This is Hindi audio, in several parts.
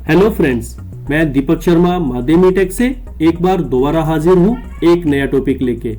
हेलो फ्रेंड्स, मैं दीपक शर्मा माध्यमी टेक से एक बार दोबारा हाजिर हूँ एक नया टॉपिक लेके।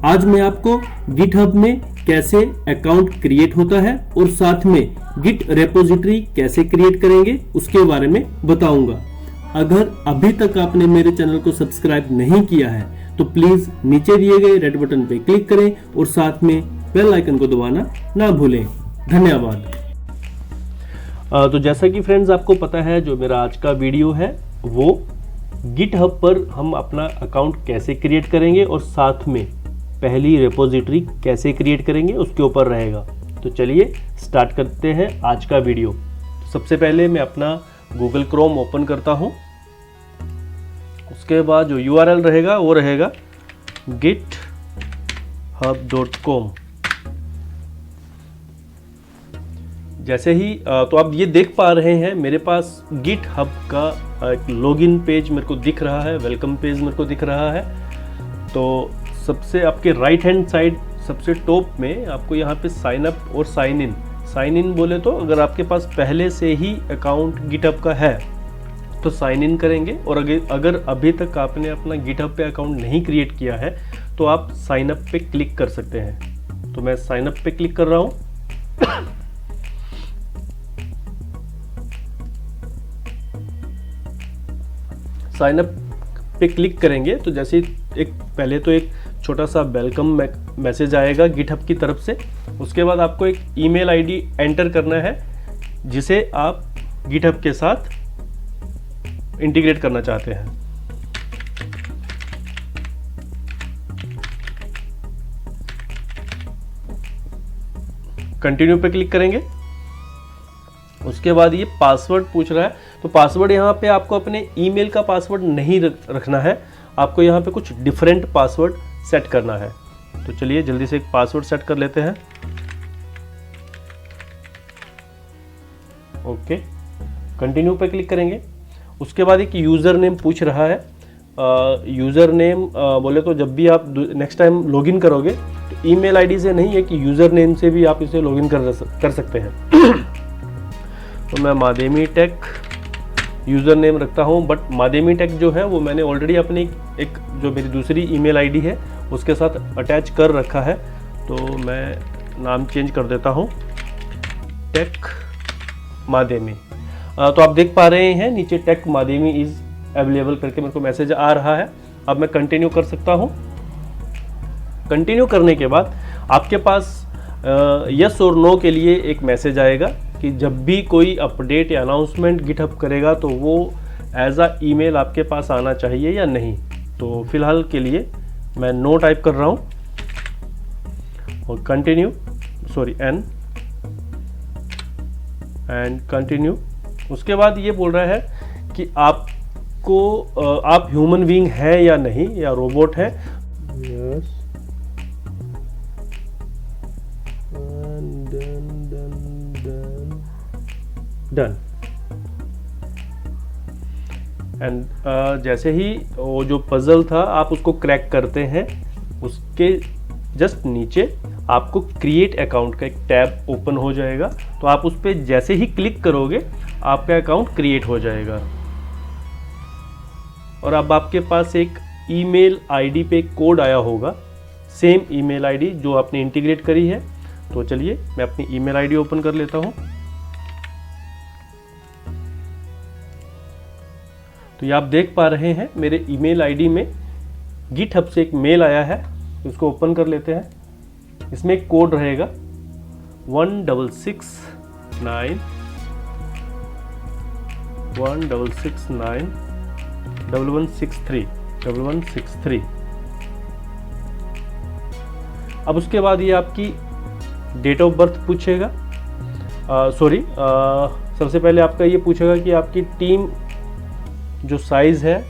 आज मैं आपको गिटहब में कैसे अकाउंट क्रिएट होता है और साथ में गिट रेपोजिटरी कैसे क्रिएट करेंगे उसके बारे में बताऊंगा। अगर अभी तक आपने मेरे चैनल को सब्सक्राइब नहीं किया है तो प्लीज नीचे दिए गए रेड बटन पे क्लिक करें और साथ में बेल आइकन को दबाना ना भूलें। धन्यवाद। तो जैसा कि फ्रेंड्स आपको पता है, जो मेरा आज का वीडियो है वो गिटहब पर हम अपना अकाउंट कैसे क्रिएट करेंगे और साथ में पहली रेपोजिटरी कैसे क्रिएट करेंगे उसके ऊपर रहेगा। तो चलिए स्टार्ट करते हैं आज का वीडियो। सबसे पहले मैं अपना गूगल क्रोम ओपन करता हूं। उसके बाद जो URL रहेगा वो रहेगा github.com। जैसे ही तो आप ये देख पा रहे हैं मेरे पास गिटहब का एक लॉगिन पेज मेरे को दिख रहा है, वेलकम पेज मेरे को दिख रहा है। तो सबसे आपके राइट हैंड साइड सबसे टॉप में आपको यहाँ पे साइन अप और साइन इन बोले तो अगर आपके पास पहले से ही अकाउंट गिटहब का है तो साइन इन करेंगे, और अगर अभी तक आपने अपना गिटहब पे अकाउंट नहीं क्रिएट किया है तो आप साइन अप पे क्लिक कर सकते हैं। तो मैं साइन अप पे क्लिक कर रहा हूँ। साइन अप पे क्लिक करेंगे तो जैसे पहले तो एक छोटा सा वेलकम मैसेज आएगा गिटहब की तरफ से। उसके बाद आपको एक ईमेल आईडी एंटर करना है जिसे आप गिटहब के साथ इंटीग्रेट करना चाहते हैं। कंटिन्यू पे क्लिक करेंगे। उसके बाद ये पासवर्ड पूछ रहा है, तो पासवर्ड यहाँ पे आपको अपने ईमेल का पासवर्ड नहीं रखना है, आपको यहाँ पे कुछ डिफरेंट पासवर्ड सेट करना है। तो चलिए जल्दी से एक पासवर्ड सेट कर लेते हैं। ओके, कंटिन्यू पे क्लिक करेंगे। उसके बाद एक यूज़र नेम पूछ रहा है। यूज़र नेम बोले तो जब भी आप नेक्स्ट टाइम लॉगिन करोगे तो ईमेल आईडी से नहीं है कि यूज़र नेम से भी आप इसे लॉगिन कर सकते हैं। तो मैं माध्यमी टेक यूज़र नेम रखता हूँ, बट माध्यमी टेक जो है वो मैंने ऑलरेडी अपनी एक जो मेरी दूसरी ईमेल आईडी है उसके साथ अटैच कर रखा है। तो मैं नाम चेंज कर देता हूँ, टेक माध्यमी। तो आप देख पा रहे हैं नीचे टेक माध्यमी इज़ अवेलेबल करके मेरे को मैसेज आ रहा है। अब मैं कंटिन्यू कर सकता हूँ। कंटिन्यू करने के बाद आपके पास यस और नो के लिए एक मैसेज आएगा कि जब भी कोई अपडेट या अनाउंसमेंट गिटहब करेगा तो वो एज अ ईमेल आपके पास आना चाहिए या नहीं। तो फिलहाल के लिए मैं नो टाइप कर रहा हूँ और कंटिन्यू एन एंड कंटिन्यू। उसके बाद ये बोल रहा है कि आप ह्यूमन बीइंग है या नहीं, या रोबोट है। Yes done. एंड जैसे ही वो जो पजल था आप उसको क्रैक करते हैं, उसके जस्ट नीचे आपको क्रिएट अकाउंट का एक टैब ओपन हो जाएगा। तो आप उस पर जैसे ही क्लिक करोगे आपका अकाउंट क्रिएट हो जाएगा, और अब आपके पास एक ईमेल आईडी पे कोड आया होगा, सेम ईमेल आईडी जो आपने इंटीग्रेट करी है। तो चलिए मैं अपनी ईमेल आईडी ओपन कर लेता हूं। तो ये आप देख पा रहे हैं मेरे ईमेल आईडी में गिटहब से एक मेल आया है। इसको ओपन कर लेते हैं। इसमें एक कोड रहेगा 1669 अब उसके बाद ये आपकी डेट ऑफ बर्थ पूछेगा। सबसे पहले आपका ये पूछेगा कि आपकी टीम जो साइज़ है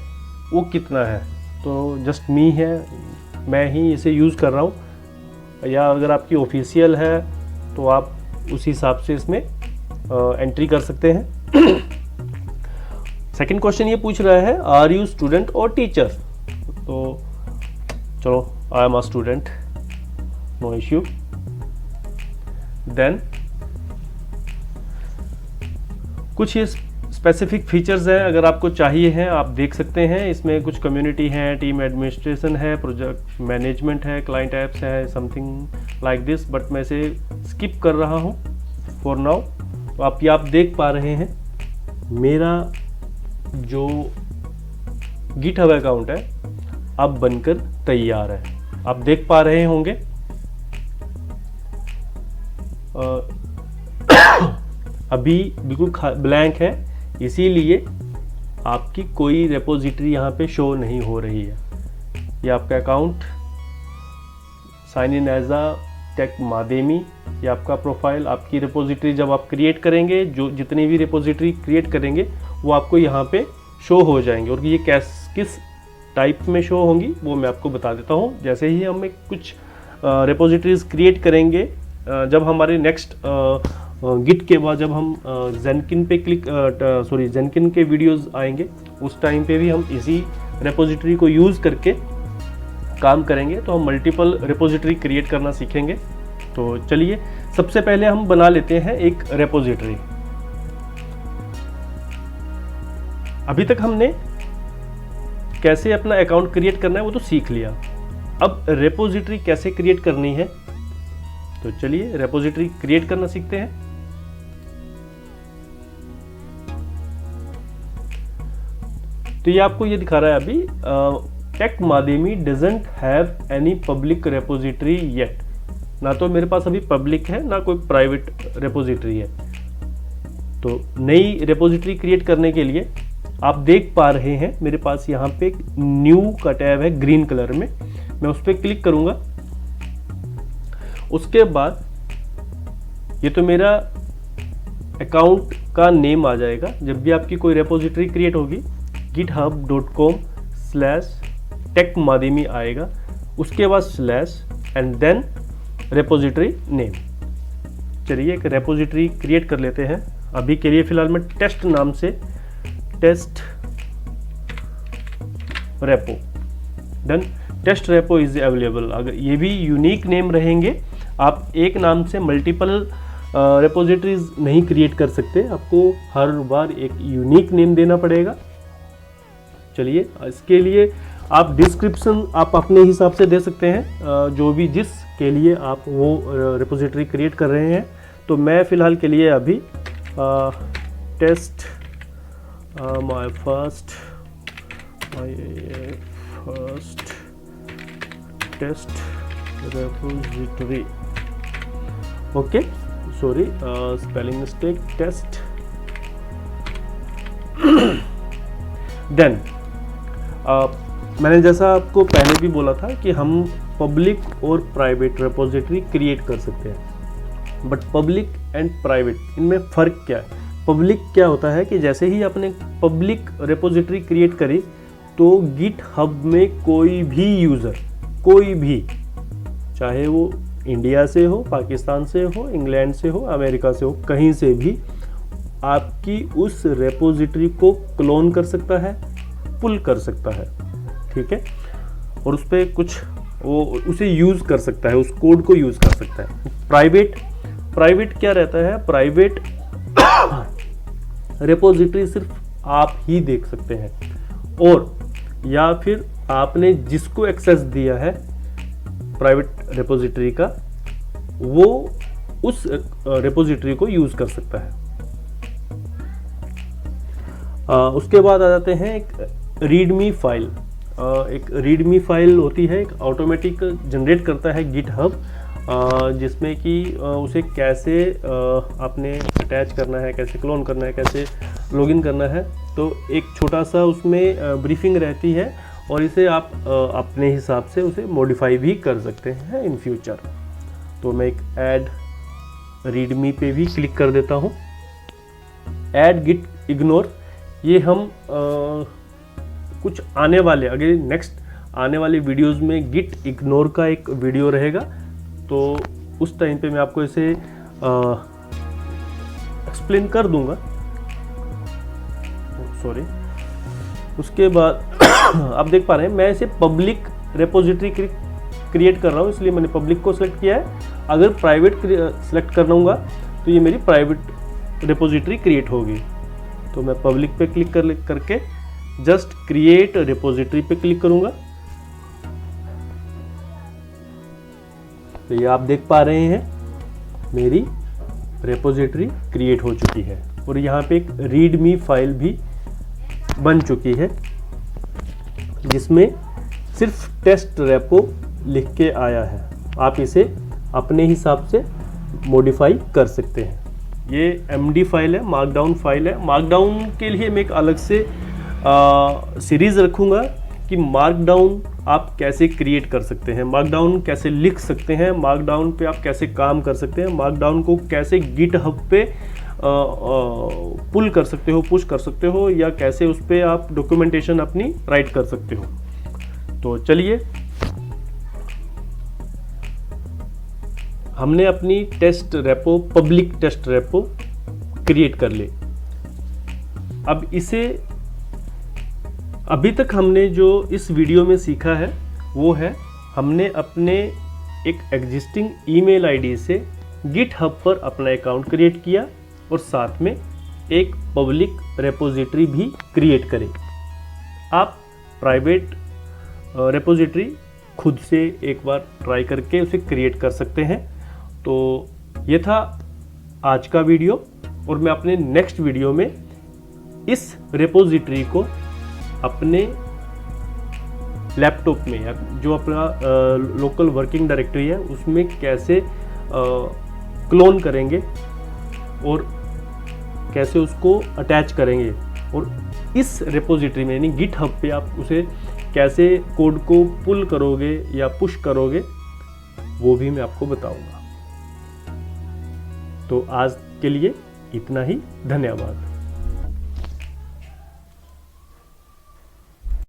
वो कितना है। तो जस्ट मी है, मैं ही इसे यूज़ कर रहा हूँ, या अगर आपकी ऑफिशियल है तो आप उस हिसाब से इसमें एंट्री कर सकते हैं। सेकंड क्वेश्चन ये पूछ रहा है आर यू स्टूडेंट और टीचर। तो चलो I am a student, no issue. Then कुछ स्पेसिफिक फीचर्स हैं, अगर आपको चाहिए हैं आप देख सकते हैं। इसमें कुछ कम्युनिटी है, टीम एडमिनिस्ट्रेशन है, प्रोजेक्ट मैनेजमेंट है, क्लाइंट ऐप्स है, समथिंग लाइक दिस, बट मैं इसे स्किप कर रहा हूँ फॉर नाउ। तो आप देख पा रहे हैं मेरा जो गिटहब अकाउंट है अब बनकर तैयार है, आप देख पा रहे होंगे। अभी बिल्कुल ब्लैंक है, इसीलिए आपकी कोई रेपोजिटरी यहाँ पे शो नहीं हो रही है। ये आपका account sign in as a tech मादेमी, ये आपका प्रोफाइल, आपकी रेपोजिटरी जब आप क्रिएट करेंगे, जो जितनी भी रेपोजिटरी क्रिएट करेंगे वो आपको यहाँ पे शो हो जाएंगे। और ये किस टाइप में शो होंगी वो मैं आपको बता देता हूँ। जैसे ही हम कुछ रेपोजिटरीज क्रिएट करेंगे, जब हमारे नेक्स्ट गिट के बाद जब हम जेनकिन पे जेनकिन के वीडियोस आएंगे, उस टाइम पे भी हम इसी रेपोजिटरी को यूज़ करके काम करेंगे। तो हम मल्टीपल रेपोजिटरी क्रिएट करना सीखेंगे। तो चलिए सबसे पहले हम बना लेते हैं एक रेपोजिटरी। अभी तक हमने कैसे अपना अकाउंट क्रिएट करना है वो तो सीख लिया, अब रेपोजिटरी कैसे क्रिएट करनी है, तो चलिए रेपोजिटरी क्रिएट करना सीखते हैं। तो ये आपको ये दिखा रहा है अभी टेक मादेमी doesn't have any public repository yet. ना तो मेरे पास अभी पब्लिक है ना कोई प्राइवेट रेपोजिटरी है। तो नई रेपोजिटरी क्रिएट करने के लिए आप देख पा रहे हैं मेरे पास यहाँ पे एक न्यू का टैब है ग्रीन कलर में, मैं उस पर क्लिक करूंगा। उसके बाद ये तो मेरा अकाउंट का नेम आ जाएगा। जब भी आपकी कोई रेपोजिटरी क्रिएट होगी github.com/techmademi आएगा, उसके बाद slash and then repository name. चलिए एक रेपोजिटरी क्रिएट कर लेते हैं। अभी के लिए फिलहाल मैं टेस्ट नाम से test repo, then test repo is available. अगर ये भी यूनिक नेम रहेंगे, आप एक नाम से मल्टीपल रेपोजिटरीज नहीं क्रिएट कर सकते, आपको हर बार एक यूनिक नेम देना पड़ेगा। चलिए इसके लिए आप डिस्क्रिप्शन आप अपने हिसाब से दे सकते हैं, जो भी जिस के लिए आप वो रेपोजिटरी क्रिएट कर रहे हैं। तो मैं फ़िलहाल के लिए अभी test my first test repository, okay sorry spelling mistake, test. Then मैंने जैसा आपको पहले भी बोला था कि हम पब्लिक और प्राइवेट रेपोजिटरी क्रिएट कर सकते हैं, बट पब्लिक एंड प्राइवेट इनमें फ़र्क क्या है। पब्लिक क्या होता है कि जैसे ही आपने पब्लिक रेपोजिटरी क्रिएट करी तो गिटहब में कोई भी यूज़र, कोई भी, चाहे वो इंडिया से हो, पाकिस्तान से हो, इंग्लैंड से हो, अमेरिका से हो, कहीं से भी आपकी उस रेपोजिटरी को क्लोन कर सकता है, पुल कर सकता है, ठीक है, और उस पर कुछ वो उसे यूज़ कर सकता है, उस कोड को यूज़ कर सकता है। प्राइवेट क्या रहता है, प्राइवेट रेपोजिटरी सिर्फ आप ही देख सकते हैं, और या फिर आपने जिसको एक्सेस दिया है प्राइवेट रेपोजिटरी का, वो उस रेपोजिटरी को यूज़ कर सकता है। उसके बाद आ जाते हैं एक रीडमी फाइल। एक रीडमी फाइल होती है, एक ऑटोमेटिक जनरेट करता है गिटहब, जिसमें कि उसे कैसे आपने अटैच करना है, कैसे क्लोन करना है, कैसे लॉगिन करना है। तो एक छोटा सा उसमें ब्रीफिंग रहती है, और इसे आप अपने हिसाब से उसे मॉडिफाई भी कर सकते हैं इन फ्यूचर। तो मैं एक ऐड रीडमी पे भी क्लिक कर देता हूँ। ऐड गिट इग्नोर, ये हम कुछ आने वाले, अगर नेक्स्ट आने वाली वीडियोस में गिट इग्नोर का एक वीडियो रहेगा, तो उस टाइम पे मैं आपको इसे एक्सप्लेन कर दूंगा, सॉरी। उसके बाद आप देख पा रहे हैं मैं इसे पब्लिक रेपोजिटरी क्रिएट कर रहा हूँ, इसलिए मैंने पब्लिक को सिलेक्ट किया है। अगर प्राइवेट सिलेक्ट करना होगा तो ये मेरी प्राइवेट रेपोजिटरी क्रिएट होगी। तो मैं पब्लिक पे क्लिक करके जस्ट क्रिएट रिपोजिटरी पे क्लिक करूंगा। तो ये आप देख पा रहे हैं मेरी रिपोजिटरी क्रिएट हो चुकी है और यहाँ पे एक रीडमी फाइल भी बन चुकी है जिसमें सिर्फ टेस्ट रेपो लिख के आया है। आप इसे अपने हिसाब से मॉडिफाई कर सकते हैं। ये MD फाइल है, मार्कडाउन फाइल है। मार्कडाउन के लिए मैं एक अलग से सीरीज रखूँगा कि मार्कडाउन आप कैसे क्रिएट कर सकते हैं, मार्कडाउन कैसे लिख सकते हैं, मार्कडाउन पे आप कैसे काम कर सकते हैं, मार्कडाउन को कैसे गिटहब पे पुल कर सकते हो, पुश कर सकते हो, या कैसे उस पर आप डॉक्यूमेंटेशन अपनी राइट कर सकते हो। तो चलिए, हमने अपनी test repo, public test repo create कर ली। अब इसे, अभी तक हमने जो इस वीडियो में सीखा है वो है, हमने अपने एक एग्जिस्टिंग ईमेल आईडी से गिटहब पर अपना अकाउंट क्रिएट किया और साथ में एक पब्लिक रेपोजिटरी भी क्रिएट करें। आप प्राइवेट रेपोजिटरी खुद से एक बार ट्राई करके उसे क्रिएट कर सकते हैं। तो ये था आज का वीडियो और मैं अपने नेक्स्ट वीडियो में इस रेपोजिटरी को अपने लैपटॉप में या जो अपना लोकल वर्किंग डायरेक्टरी है उसमें कैसे क्लोन करेंगे और कैसे उसको अटैच करेंगे, और इस रेपोजिटरी में यानी गिटहब पे आप उसे कैसे कोड को पुल करोगे या पुश करोगे, वो भी मैं आपको बताऊंगा। तो आज के लिए इतना ही, धन्यवाद।